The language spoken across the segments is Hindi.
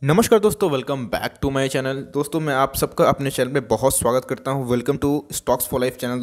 नमस्कार दोस्तों, welcome back to my channel. दोस्तों मैं आप सबका अपने चैनल में बहुत स्वागत करता हूं। Welcome to stocks for life channel.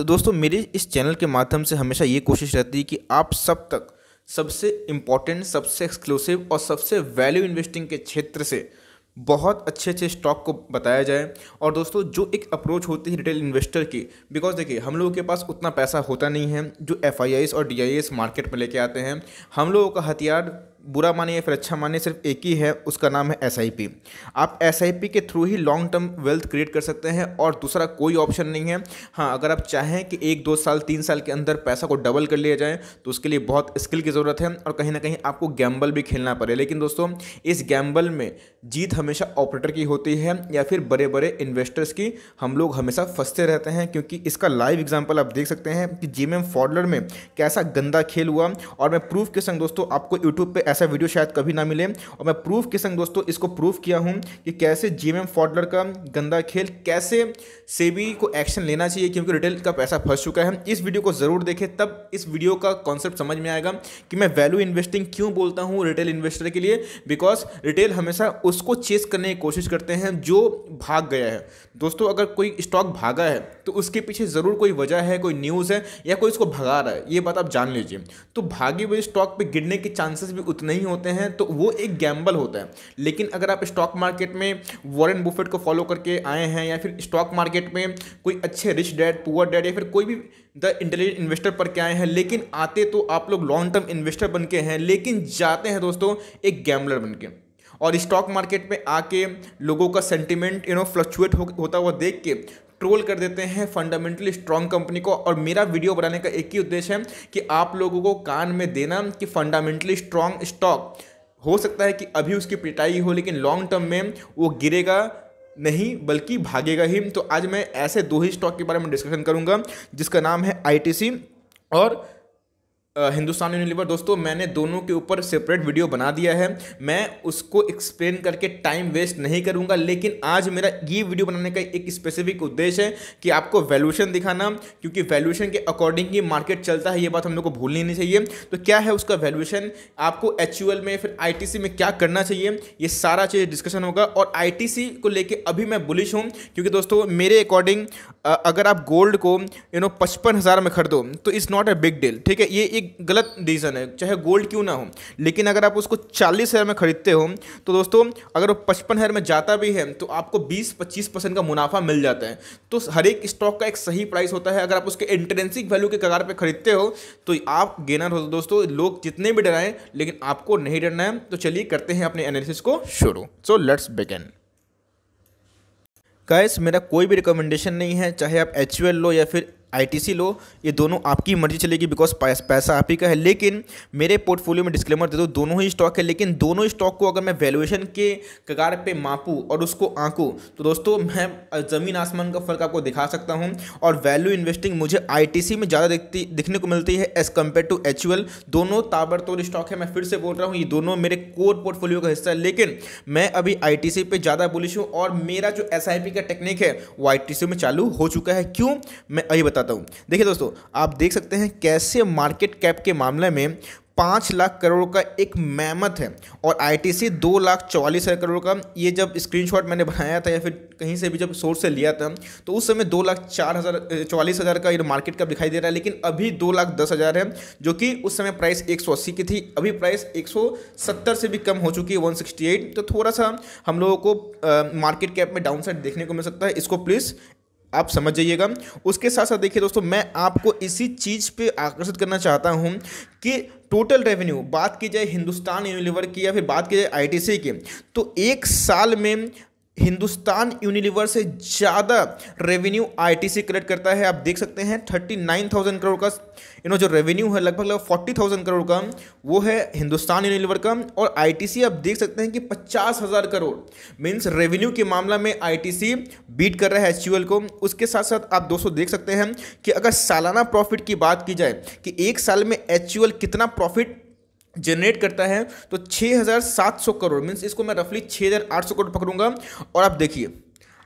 दोस्तों मेरे इस चैनल के माध्यम से हमेशा ये कोशिश रहती है कि आप सब तक सबसे इम्पॉर्टेंट, सबसे एक्सक्लूसिव और सबसे वैल्यू इन्वेस्टिंग के क्षेत्र से बहुत अच्छे अच्छे स्टॉक को बताया जाए। और दोस्तों जो एक अप्रोच होती है रिटेल इन्वेस्टर की, बिकॉज देखिए हम लोगों के पास उतना पैसा होता नहीं है जो एफआईआईस और डीआईएस मार्केट में लेके आते हैं। हम लोगों का हथियार, बुरा माने या फिर अच्छा माने, सिर्फ एक ही है, उसका नाम है एसआईपी। आप एसआईपी के थ्रू ही लॉन्ग टर्म वेल्थ क्रिएट कर सकते हैं और दूसरा कोई ऑप्शन नहीं है। हाँ, अगर आप चाहें कि 1-2 साल 3 साल के अंदर पैसा को डबल कर लिया जाए तो उसके लिए बहुत स्किल की ज़रूरत है और कहीं ना कहीं आपको गैम्बल भी खेलना पड़े। लेकिन दोस्तों इस गैम्बल में जीत हमेशा ऑपरेटर की होती है या फिर बड़े बड़े इन्वेस्टर्स की। हम लोग हमेशा फंसते रहते हैं क्योंकि इसका लाइव एग्जाम्पल आप देख सकते हैं कि जीएमएम फॉडलर में कैसा गंदा खेल हुआ। और मैं प्रूफ के संग दोस्तों आपको यूट्यूब पे ऐसा वीडियो शायद कभी ना मिले, और मैं प्रूफ के संग दोस्तों इसको प्रूफ किया हूं कि कैसे जीएमएम फॉडलर का गंदा खेल, कैसे सेबी को एक्शन लेना चाहिए क्योंकि रिटेल का पैसा फंस चुका है। इस वीडियो को जरूर देखें, तब इस वीडियो का कॉन्सेप्ट समझ में आएगा कि मैं वैल्यू इन्वेस्टिंग क्यों बोलता हूं रिटेल इन्वेस्टर के लिए। बिकॉज रिटेल हमेशा उसको चेस करने की कोशिश करते हैं जो भाग गया है। दोस्तों अगर कोई स्टॉक भागा है तो उसके पीछे जरूर कोई वजह है, कोई न्यूज़ है या कोई उसको भगा रहा है, ये बात आप जान लीजिए। तो भागे हुए स्टॉक पे गिरने के चांसेस भी उतने ही होते हैं, तो वो एक गैम्बल होता है। लेकिन अगर आप स्टॉक मार्केट में वॉरेन बुफेट को फॉलो करके आए हैं या फिर स्टॉक मार्केट में कोई अच्छे रिच डैड, पुअर डैड या फिर कोई भी द इंटेलिजेंट इन्वेस्टर पर के आए हैं, लेकिन आते तो आप लोग लॉन्ग टर्म इन्वेस्टर बन के हैं, लेकिन जाते हैं दोस्तों एक गैम्बलर बन के। और स्टॉक मार्केट में आके लोगों का सेंटिमेंट फ्लक्चुएट होता हुआ देख के ट्रोल कर देते हैं फंडामेंटली स्ट्रांग कंपनी को। और मेरा वीडियो बनाने का एक ही उद्देश्य है कि आप लोगों को कान में देना कि फंडामेंटली स्ट्रांग स्टॉक हो सकता है कि अभी उसकी पिटाई हो, लेकिन लॉन्ग टर्म में वो गिरेगा नहीं बल्कि भागेगा ही। तो आज मैं ऐसे 2 ही स्टॉक के बारे में डिस्कशन करूंगा जिसका नाम है आईटीसी और हिंदुस्तान यूनिलीवर। दोस्तों मैंने दोनों के ऊपर सेपरेट वीडियो बना दिया है, मैं उसको एक्सप्लेन करके टाइम वेस्ट नहीं करूंगा। लेकिन आज मेरा ये वीडियो बनाने का एक स्पेसिफिक उद्देश्य है कि आपको वैल्यूएशन दिखाना, क्योंकि वैल्यूएशन के अकॉर्डिंग ही मार्केट चलता है, ये बात हम लोग को भूलनी नहीं चाहिए। तो क्या है उसका वैल्यूएशन, आपको एचयूएल में फिर आईटीसी में क्या करना चाहिए, ये सारा चीज़ डिस्कशन होगा। और आईटीसी को लेके अभी मैं बुलिश हूँ क्योंकि दोस्तों मेरे अकॉर्डिंग अगर आप गोल्ड को 55,000 में खरीदो तो it's not a big deal, ठीक है। ये एक गलत डिसीजन है, चाहे गोल्ड क्यों ना हो। लेकिन अगर आप उसको 40,000 में खरीदते हो तो दोस्तों अगर वो 55,000 में जाता भी है तो आपको 20-25% का मुनाफा मिल जाता है। तो हर एक स्टॉक का एक सही प्राइस होता है। अगर आप उसके इंट्रिंसिक वैल्यू के कगार पे खरीदते हो तो आप गेनर हो दोस्तों। लोग जितने भी डराएं लेकिन आपको नहीं डरना है। तो चलिए करते हैं अपने एनालिसिस को शुरू। So let's begin. गाइस मेरा कोई भी रिकमेंडेशन नहीं है, चाहे आप एचयूएल लो या फिर आईटीसी लो, ये दोनों आपकी मर्जी चलेगी बिकॉज पैसा आप ही का है। लेकिन मेरे पोर्टफोलियो में डिस्क्लेमर दे दो, दोनों ही स्टॉक है, लेकिन दोनों स्टॉक को अगर मैं वैल्यूएशन के कगार पे मापूँ और उसको आंकूँ तो दोस्तों मैं ज़मीन आसमान का फ़र्क आपको दिखा सकता हूँ। और वैल्यू इन्वेस्टिंग मुझे आईटीसी में ज़्यादा दिखने को मिलती है एज़ कम्पेयर टू एचयूएल। दोनों ताबड़तोड़ स्टॉक है, मैं फिर से बोल रहा हूँ, ये दोनों मेरे कोर पोर्टफोलियो का हिस्सा है। लेकिन मैं अभी आईटीसी पे ज़्यादा बुलिश हूँ और मेरा जो एसआईपी का टेक्निक है वो आईटीसी में चालू हो चुका है। क्यों, मैं अभी बताता हूं। देखिए दोस्तों आप देख सकते हैं कैसे मार्केट कैप के मामले में 5 लाख करोड़ का एक मैमथ है और आईटीसी 2,44,000 करोड़ का। ये जब स्क्रीनशॉट मैंने बनाया था या फिर कहीं से भी जब सोर्स से लिया था तो उस समय 2,44,000 का ये मार्केट कैप दिखाई दे रहा है। लेकिन अभी 2,10,000 है, जो कि उस समय प्राइस 180 की थी, अभी प्राइस 170 से भी कम हो चुकी है, 168। तो थोड़ा सा हम लोगों को मार्केट कैप में डाउन साइड देखने को मिल सकता है, इसको प्लीज़ आप समझ जाइएगा। उसके साथ साथ देखिए दोस्तों मैं आपको इसी चीज़ पे आकर्षित करना चाहता हूं कि टोटल रेवेन्यू बात की जाए हिंदुस्तान यूनिलीवर की या फिर बात की जाए आईटीसी की, तो एक साल में हिंदुस्तान यूनिलीवर से ज़्यादा रेवेन्यू आईटीसी कलेक्ट करता है। आप देख सकते हैं 39,000 करोड़ का जो रेवेन्यू है, लगभग 40,000 करोड़ का वो है हिंदुस्तान यूनिलीवर का। और आईटीसी आप देख सकते हैं कि 50,000 करोड़ मीन्स रेवेन्यू के मामला में आईटीसी बीट कर रहा है एचयूएल को। उसके साथ साथ आप दोस्तों देख सकते हैं कि अगर सालाना प्रॉफिट की बात की जाए कि एक साल में एचयूएल कितना प्रॉफिट जनरेट करता है तो 6,700 करोड़, मीन्स इसको मैं रफली 6,800 करोड़ पकड़ूंगा। और आप देखिए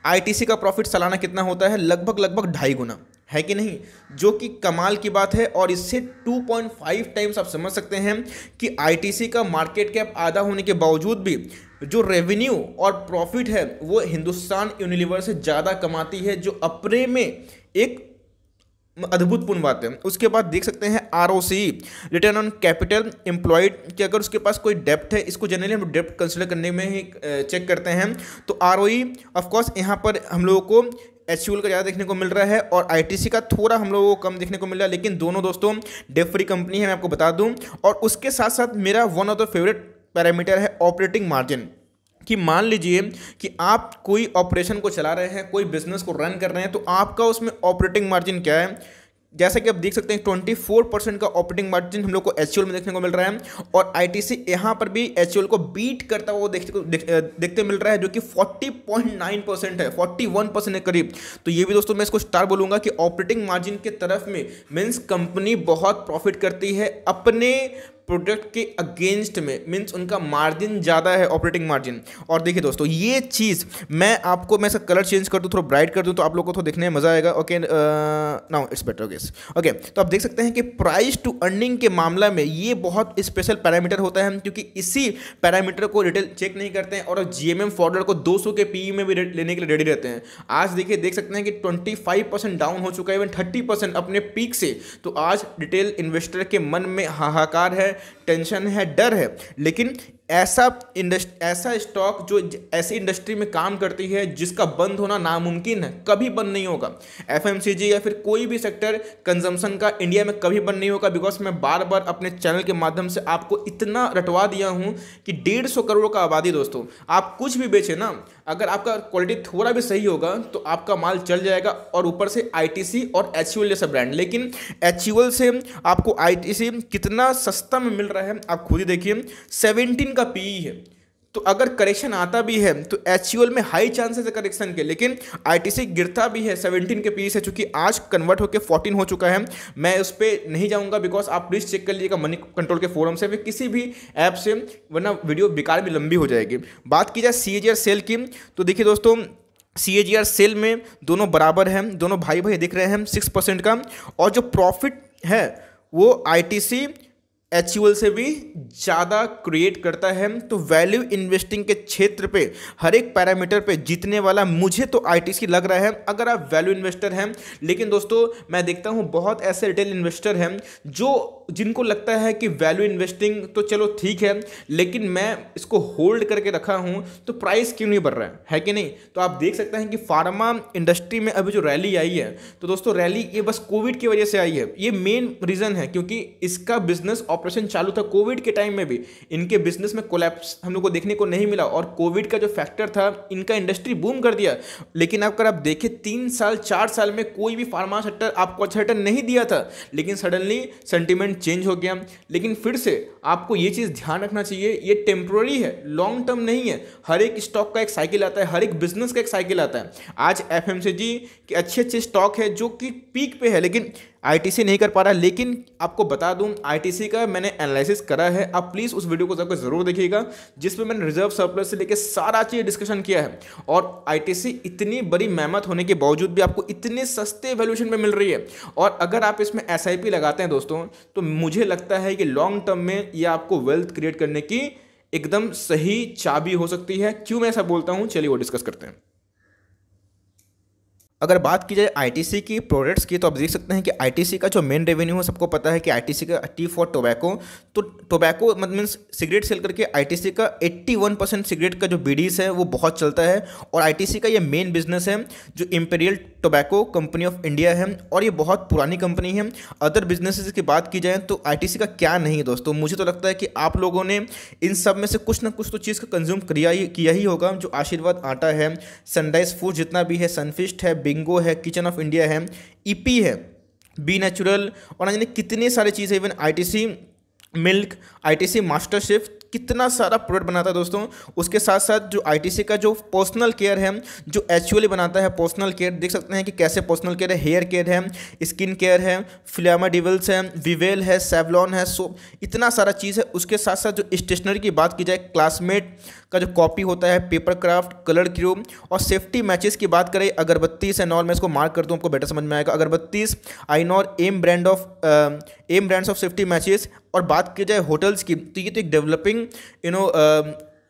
आईटीसी का प्रॉफिट सालाना कितना होता है, लगभग 2.5 गुना। है कि नहीं, जो कि कमाल की बात है। और इससे 2.5 टाइम्स आप समझ सकते हैं कि आईटीसी का मार्केट कैप आधा होने के बावजूद भी जो रेवेन्यू और प्रॉफिट है वो हिंदुस्तान यूनिलीवर से ज़्यादा कमाती है, जो अपने में एक अद्भुतपूर्ण बात है। उसके बाद देख सकते हैं ROC, return on capital employed, कि अगर उसके पास कोई डेप्ट है, इसको जनरली हम डेप्ट कंसिडर करने में ही चेक करते हैं, तो आरओई ऑफकोर्स यहाँ पर हम लोगों को एचयूएल का ज़्यादा देखने को मिल रहा है और आईटीसी का थोड़ा हम लोगों को कम देखने को मिल रहा है, लेकिन दोनों दोस्तों डेप्ट फ्री कंपनी है, मैं आपको बता दूं। और उसके साथ साथ मेरा one of the favourite parameter है ऑपरेटिंग मार्जिन, कि मान लीजिए कि आप कोई ऑपरेशन को चला रहे हैं, कोई बिजनेस को रन कर रहे हैं, तो आपका उसमें ऑपरेटिंग मार्जिन क्या है। जैसा कि आप देख सकते हैं 24% का ऑपरेटिंग मार्जिन हम लोग को एचयूएल में देखने को मिल रहा है, और आईटीसी यहाँ पर भी एचयूएल को बीट करता हुआ देखते मिल रहा है, जो कि 40.9% है, 41% के करीब। तो ये भी दोस्तों मैं इसको स्टार बोलूँगा कि ऑपरेटिंग मार्जिन के तरफ में मीन्स कंपनी बहुत प्रॉफिट करती है अपने प्रोडक्ट के अगेंस्ट में, मीन्स उनका मार्जिन ज़्यादा है, ऑपरेटिंग मार्जिन। और देखिए दोस्तों ये चीज़ मैं इसका कलर चेंज कर दूँ, थोड़ा ब्राइट कर दूँ, तो आप लोगों को तो देखने में मज़ा आएगा। Okay, now it's better guess. Okay, तो आप देख सकते हैं कि प्राइस टू अर्निंग के मामला में ये बहुत स्पेशल पैरामीटर होता है, क्योंकि इसी पैरामीटर को रिटेल चेक नहीं करते हैं और जीएमएम फॉरवर्ड को 200 के पीई में भी लेने के लिए रेडी रहते हैं। आज देखिए देख सकते हैं कि 25% डाउन हो चुका है, इवन 30% अपने पीक से। तो आज रिटेल इन्वेस्टर के मन में हाहाकार है, टेंशन है, डर है। लेकिन ऐसा स्टॉक जो ऐसी इंडस्ट्री में काम करती है जिसका बंद होना नामुमकिन है, कभी बंद नहीं होगा। एफएमसीजी या फिर कोई भी सेक्टर कंजम्पशन का इंडिया में कभी बंद नहीं होगा, बिकॉज मैं बार बार अपने चैनल के माध्यम से आपको इतना रटवा दिया हूं कि 150 करोड़ का आबादी दोस्तों, आप कुछ भी बेचे ना, अगर आपका क्वालिटी थोड़ा भी सही होगा तो आपका माल चल जाएगा। और ऊपर से आईटीसी और एचयूएल जैसा ब्रांड, लेकिन एचयूएल से आपको आईटीसी कितना सस्ता में मिल रहा है आप खुद ही देखिए, 17 का पीई है। तो अगर करेक्शन आता भी है तो एचयूएल में हाई चांसेस है करेक्शन के, लेकिन आईटीसी गिरता भी है 17 के पीई से, चूंकि आज कन्वर्ट होकर 14 हो चुका है। मैं उस पर नहीं जाऊंगा, बिकॉज आप प्लीज चेक कर लीजिएगा मनी कंट्रोल के फोरम से, फिर किसी भी ऐप से, वरना वीडियो बेकार भी लंबी हो जाएगी। बात की जाए सीएजीआर सेल की, तो देखिए दोस्तों सीएजीआर सेल में दोनों बराबर हैं, दोनों भाई भाई दिख रहे हैं 6% का। और जो प्रॉफिट है वो आईटीसी एचयूएल से भी ज़्यादा क्रिएट करता है। तो वैल्यू इन्वेस्टिंग के क्षेत्र पे हर एक पैरामीटर पे जीतने वाला मुझे तो आईटीसी लग रहा है, अगर आप वैल्यू इन्वेस्टर हैं। लेकिन दोस्तों मैं देखता हूँ बहुत ऐसे रिटेल इन्वेस्टर हैं जिनको लगता है कि वैल्यू इन्वेस्टिंग तो चलो ठीक है, लेकिन मैं इसको होल्ड करके रखा हूँ तो प्राइस क्यों नहीं बढ़ रहा है कि नहीं। तो आप देख सकते हैं कि फार्मा इंडस्ट्री में अभी जो रैली आई है, तो दोस्तों रैली ये बस कोविड की वजह से आई है, ये मेन रीज़न है, क्योंकि इसका बिजनेस ऑपरेशन चालू था कोविड के टाइम में भी, इनके बिजनेस में कोलैप्स हम लोग को देखने को नहीं मिला, और कोविड का जो फैक्टर था इनका इंडस्ट्री बूम कर दिया। लेकिन अगर आप देखें 3 साल 4 साल में कोई भी फार्मा सेक्टर आपको अच्छा रिटर्न नहीं दिया था, लेकिन सडनली सेंटिमेंट चेंज हो गया। लेकिन फिर से आपको ये चीज़ ध्यान रखना चाहिए, ये टेम्प्रोरी है, लॉन्ग टर्म नहीं है। हर एक स्टॉक का एक साइकिल आता है, हर एक बिजनेस का एक साइकिल आता है। आज एफएमसीजी के अच्छे अच्छे स्टॉक है जो कि पीक पे है, लेकिन आईटीसी नहीं कर पा रहा है। लेकिन आपको बता दूं आईटीसी का मैंने एनालिसिस करा है, आप प्लीज़ उस वीडियो को जाकर जरूर देखिएगा, जिसमें मैंने रिजर्व सरप्लस से लेकर सारा चीज़ डिस्कशन किया है। और आईटीसी इतनी बड़ी मेहनत होने के बावजूद भी आपको इतने सस्ते वैल्यूएशन में मिल रही है। और अगर आप इसमें एसआईपी लगाते हैं दोस्तों, तो मुझे लगता है कि लॉन्ग टर्म में ये आपको वेल्थ क्रिएट करने की एकदम सही चाबी हो सकती है। क्यों मैं ऐसा बोलता हूँ, चलिए वो डिस्कस करते हैं। अगर बात की जाए आईटीसी की प्रोडक्ट्स की, तो आप देख सकते हैं कि आईटीसी का जो मेन रेवेन्यू है, सबको पता है कि आईटीसी का टी फॉर टोबैको, तो टोबैको मीन्स सिगरेट सेल करके आईटीसी का 81% सिगरेट का जो बीडीज है वो बहुत चलता है। और आईटीसी का ये मेन बिजनेस है जो imperial tobacco company of India है, और ये बहुत पुरानी कंपनी है। अदर बिजनेसेस की बात की जाए तो आईटीसी का क्या नहीं है दोस्तों, मुझे तो लगता है कि आप लोगों ने इन सब में से कुछ ना कुछ तो चीज़ का कंज्यूम किया ही होगा। जो आशीर्वाद आटा है, सनराइज फूड जितना भी है, सनफिस्ट है, बिंगो है, किचन ऑफ इंडिया है, ईपी है, बी नेचुरल, और ना जाने कितने सारे चीज़ें, even ITC milk, ITC master chef, कितना सारा प्रोडक्ट बनाता है दोस्तों। उसके साथ साथ जो आईटीसी का जो पर्सनल केयर है, जो एक्चुअली बनाता है पर्सनल केयर, देख सकते हैं कि कैसे पर्सनल केयर है, हेयर केयर है, स्किन केयर है, फिलामा डिवल्स है, विवेल है, सेवलॉन है, सो इतना सारा चीज़ है। उसके साथ साथ जो स्टेशनरी की बात की जाए, क्लासमेट का जो कॉपी होता है, पेपर क्राफ्ट, कलर क्यूब, और सेफ्टी मैचेस की बात करें, अगरबत्तीस एंड ऑल, मैं इसको मार्क कर दूं आपको बेटर समझ में आएगा। अगरबत्तीस, आइनोर, Aim brands of safety matches. और बात की जाए होटल्स की, तो ये तो एक डेवलपिंग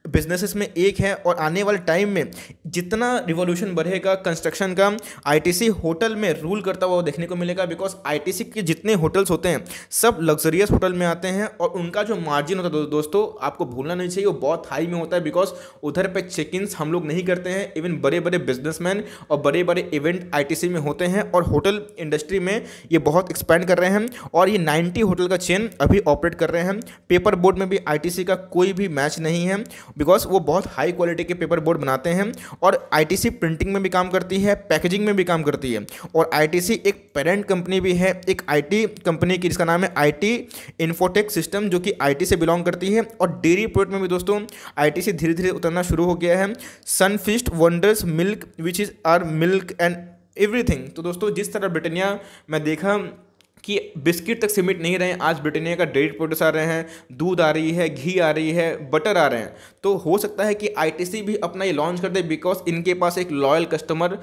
बिजनेसेस में एक है, और आने वाले टाइम में जितना रिवॉल्यूशन बढ़ेगा कंस्ट्रक्शन का, आईटीसी होटल में रूल करता हुआ देखने को मिलेगा। बिकॉज आईटीसी के जितने होटल्स होते हैं सब लग्जरियस होटल में आते हैं, और उनका जो मार्जिन होता है दोस्तों, आपको भूलना नहीं चाहिए, वो बहुत हाई में होता है। बिकॉज उधर पे चेक इन्स हम लोग नहीं करते हैं, इवन बड़े बड़े बिजनेसमैन और बड़े बड़े इवेंट आईटीसी में होते हैं, और होटल इंडस्ट्री में ये बहुत एक्सपेंड कर रहे हैं, और ये 90 होटल का चेन अभी ऑपरेट कर रहे हैं। पेपर बोर्ड में भी आईटीसी का कोई भी मैच नहीं है, बिकॉज वो बहुत हाई क्वालिटी के पेपर बोर्ड बनाते हैं। और आईटीसी प्रिंटिंग में भी काम करती है, पैकेजिंग में भी काम करती है, और आईटीसी एक पेरेंट कंपनी भी है एक आईटी कंपनी की, जिसका नाम है आईटी इन्फोटेक सिस्टम, जो कि आईटी से बिलोंग करती है। और डेयरी प्रोडक्ट में भी दोस्तों आईटीसी धीरे धीरे उतरना शुरू हो गया है। Sunfeast, wonders milk, which is our milk and everything. तो दोस्तों जिस तरह ब्रिटानिया मैं देखा कि बिस्किट तक सीमित नहीं रहे हैं, आज ब्रिटानिया का डेयरी प्रोडक्ट्स आ रहे हैं, दूध आ रही है, घी आ रही है, बटर आ रहे हैं। तो हो सकता है कि आईटीसी भी अपना ये लॉन्च कर दे, बिकॉज इनके पास एक लॉयल कस्टमर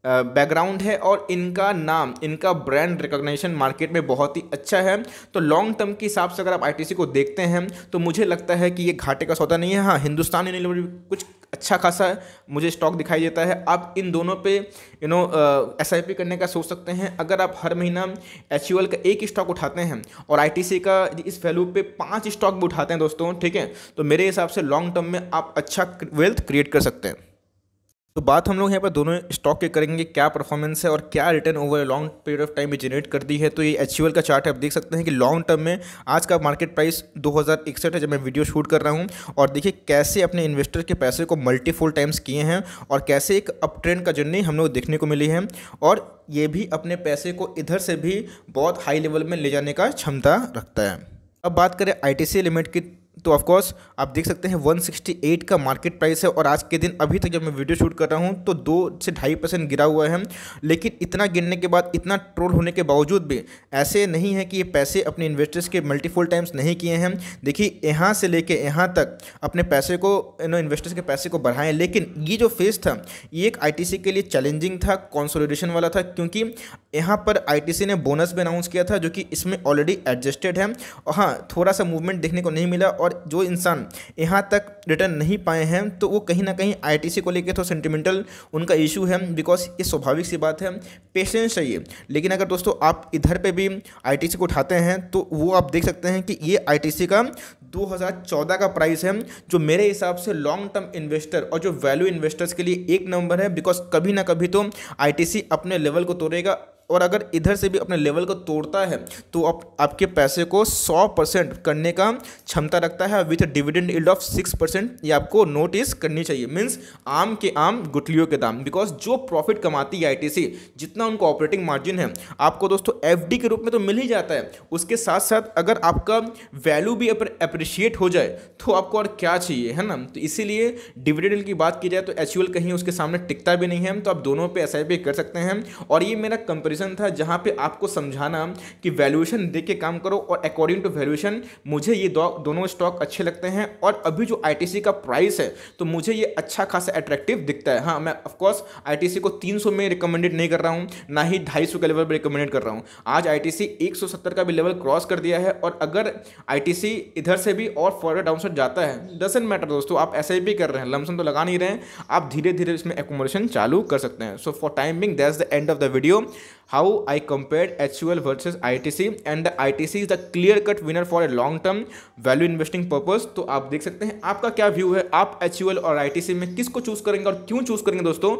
बैकग्राउंड है, और इनका नाम, इनका ब्रांड रिकॉग्निशन मार्केट में बहुत ही अच्छा है। तो लॉन्ग टर्म के हिसाब से अगर आप आईटीसी को देखते हैं तो मुझे लगता है कि ये घाटे का सौदा नहीं है। हाँ, हिंदुस्तान यूनिलीवर कुछ अच्छा खासा मुझे स्टॉक दिखाई देता है। आप इन दोनों पे एसआईपी करने का सोच सकते हैं। अगर आप हर महीना एचयूएल का एक स्टॉक उठाते हैं और आईटीसी का इस वैल्यू पे 5 स्टॉक भी उठाते हैं दोस्तों, ठीक है, तो मेरे हिसाब से लॉन्ग टर्म में आप अच्छा वेल्थ क्रिएट कर सकते हैं। तो बात हम लोग यहाँ पर दोनों स्टॉक के करेंगे, क्या परफॉर्मेंस है और क्या return over long period of time में जनरेट करती है। तो ये एचयूएल का चार्ट है, आप देख सकते हैं कि लॉन्ग टर्म में आज का मार्केट प्राइस 2061 है जब मैं वीडियो शूट कर रहा हूँ, और देखिए कैसे अपने इन्वेस्टर के पैसे को मल्टीफोल्ड टाइम्स किए हैं, और कैसे एक अप ट्रेंड का जर्नी हम लोग देखने को मिली है, और ये भी अपने पैसे को इधर से भी बहुत हाई लेवल में ले जाने का क्षमता रखता है। अब बात करें आईटीसी लिमिटेड की, तो ऑफकोर्स आप देख सकते हैं 168 का मार्केट प्राइस है, और आज के दिन अभी तक जब मैं वीडियो शूट कर रहा हूं तो 2 से 2.5% गिरा हुआ है। लेकिन इतना गिरने के बाद, इतना ट्रोल होने के बावजूद भी ऐसे नहीं है कि ये पैसे अपने इन्वेस्टर्स के मल्टीफोल टाइम्स नहीं किए हैं। देखिए यहाँ से लेके यहाँ तक अपने पैसे को, इन्वेस्टर्स के पैसे को बढ़ाएं। लेकिन ये जो फेज था ये एक आईटीसी के लिए चैलेंजिंग था, कंसोलिडेशन वाला था, क्योंकि यहाँ पर आईटीसी ने बोनस भी अनाउंस किया था जो कि इसमें ऑलरेडी एडजस्टेड है। और हाँ, थोड़ा सा मूवमेंट देखने को नहीं मिला, और जो इंसान यहाँ तक रिटर्न नहीं पाए हैं तो वो कहीं ना कहीं आईटीसी को लेकर तो सेंटिमेंटल उनका इशू है, बिकॉज ये स्वाभाविक सी बात है, पेशेंस चाहिए। लेकिन अगर दोस्तों आप इधर पे भी आईटीसी को उठाते हैं तो वो आप देख सकते हैं कि ये आईटीसी का 2014 का प्राइस है, जो मेरे हिसाब से लॉन्ग टर्म इन्वेस्टर और जो वैल्यू इन्वेस्टर्स के लिए एक नंबर है। बिकॉज कभी ना कभी तो आईटीसी अपने लेवल को तोड़ेगा, और अगर इधर से भी अपने लेवल को तोड़ता है तो आपके पैसे को 100% करने का क्षमता रखता है विथ डिविडेंड यील्ड ऑफ 6%। ये आपको नोटिस करनी चाहिए। मीन्स आम के आम गुठलियों के दाम। बिकॉज जो प्रॉफिट कमाती है आईटीसी, जितना उनको ऑपरेटिंग मार्जिन है, आपको दोस्तों एफडी के रूप में तो मिल ही जाता है। उसके साथ साथ अगर आपका वैल्यू भी अप्रिशिएट हो जाए तो आपको और क्या चाहिए, है ना। तो इसीलिए डिविडेंड यील्ड की बात की जाए तो एचयूएल कहीं उसके सामने टिकता भी नहीं है। तो आप दोनों पे एसआईपी कर सकते हैं। और ये मेरा कंपेरिजन था जहां पे आपको समझाना कि वैल्यूएशन देख के काम करो, और अकॉर्डिंग टू वैल्यूएशन मुझे ये दोनों स्टॉक अच्छे लगते हैं। और अभी जो आईटीसी का प्राइस है तो मुझे ये अच्छा खासा अट्रैक्टिव दिखता है। हाँ, मैं ऑफकोर्स आईटीसी को 300 में रिकमेंडेड नहीं कर रहा हूं, ना ही 250 के लेवल पर रिकमेंडेड कर रहा हूं। आज आईटीसी 170 का भी लेवल क्रॉस कर दिया है, और अगर आईटीसी इधर से भी और फॉरवर्ड डाउनसाइड जाता है, डजंट मैटर दोस्तों, आप एसआईपी कर रहे हैं, लमसम तो लगा नहीं रहे हैं, आप धीरे धीरे इसमें एक्यूमुलेशन चालू कर सकते हैं। So for time being that's the end of the video, how I compared HUL versus ITC, and the ITC is the clear cut winner for a long term value investing purpose। तो आप देख सकते हैं, आपका क्या व्यू है, आप HUL और ITC में किसको चूज करेंगे और क्यों चूज करेंगे दोस्तों,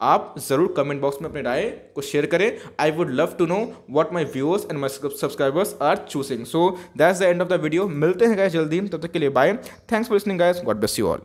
आप जरूर कमेंट बॉक्स में अपनी राय को शेयर करें। I would love to know what my viewers and my subscribers are choosing. So that's the end of the video. मिलते हैं गाइस जल्दी, तब तक के लिए bye. Thanks for listening guys, God bless you all.